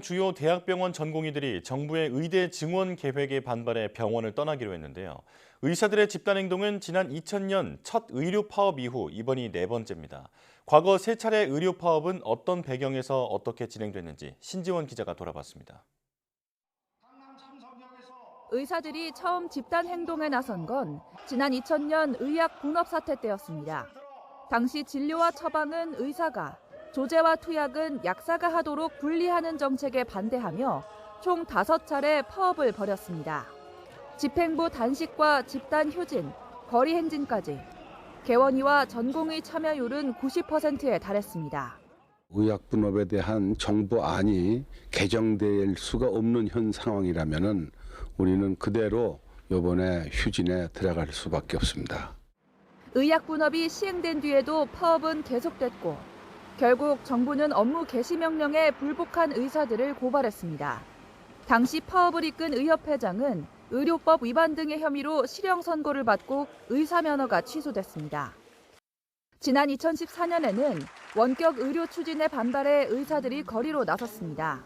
주요 대학병원 전공의들이 정부의 의대 증원 계획에 반발해 병원을 떠나기로 했는데요. 의사들의 집단 행동은 지난 2000년 첫 의료 파업 이후 이번이 네 번째입니다. 과거 세 차례 의료 파업은 어떤 배경에서 어떻게 진행됐는지 신지원 기자가 돌아봤습니다. 의사들이 처음 집단 행동에 나선 건 지난 2000년 의약 분업 사태 때였습니다. 당시 진료와 처방은 의사가, 조제와 투약은 약사가 하도록 분리하는 정책에 반대하며 총 5차례 파업을 벌였습니다. 집행부 단식과 집단 휴진, 거리 행진까지 개원의와 전공의 참여율은 90%에 달했습니다. 의약분업에 대한 정부안이 개정될 수가 없는 현 상황이라면은 우리는 그대로 이번에 휴진에 들어갈 수밖에 없습니다. 의약분업이 시행된 뒤에도 파업은 계속됐고 결국 정부는 업무 개시 명령에 불복한 의사들을 고발했습니다. 당시 파업을 이끈 의협회장은 의료법 위반 등의 혐의로 실형 선고를 받고 의사 면허가 취소됐습니다. 지난 2014년에는 원격 의료 추진에 반발해 의사들이 거리로 나섰습니다.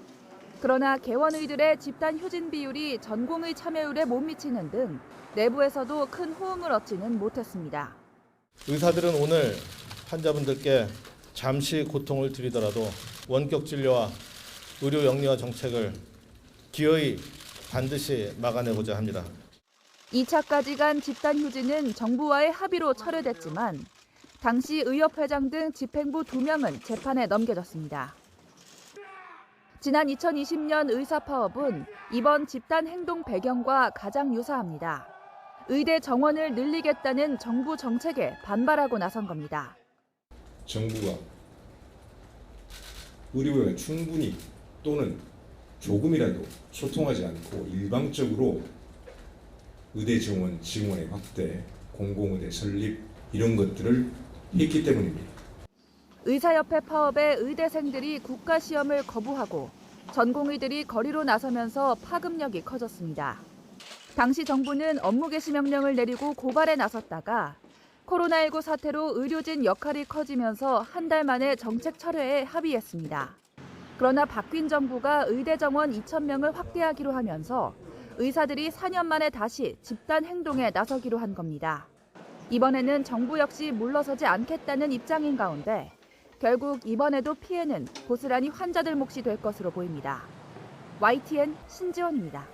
그러나 개원의들의 집단 휴진 비율이 전공의 참여율에 못 미치는 등 내부에서도 큰 호응을 얻지는 못했습니다. 의사들은 오늘 환자분들께 잠시 고통을 드리더라도 원격 진료와 의료 영리화 정책을 기어이 반드시 막아내고자 합니다. 2차까지 간 집단 휴진은 정부와의 합의로 철회됐지만 당시 의협회장 등 집행부 2명은 재판에 넘겨졌습니다. 지난 2020년 의사 파업은 이번 집단 행동 배경과 가장 유사합니다. 의대 정원을 늘리겠다는 정부 정책에 반발하고 나선 겁니다. 정부가 의료에 충분히 또는 조금이라도 소통하지 않고 일방적으로 의대 정원 증원의 확대, 공공의대 설립 이런 것들을 했기 때문입니다. 의사협회 파업에 의대생들이 국가시험을 거부하고 전공의들이 거리로 나서면서 파급력이 커졌습니다. 당시 정부는 업무 개시 명령을 내리고 고발에 나섰다가 코로나19 사태로 의료진 역할이 커지면서 한 달 만에 정책 철회에 합의했습니다. 그러나 바뀐 정부가 의대 정원 2,000명을 확대하기로 하면서 의사들이 4년 만에 다시 집단 행동에 나서기로 한 겁니다. 이번에는 정부 역시 물러서지 않겠다는 입장인 가운데 결국 이번에도 피해는 고스란히 환자들 몫이 될 것으로 보입니다. YTN 신지원입니다.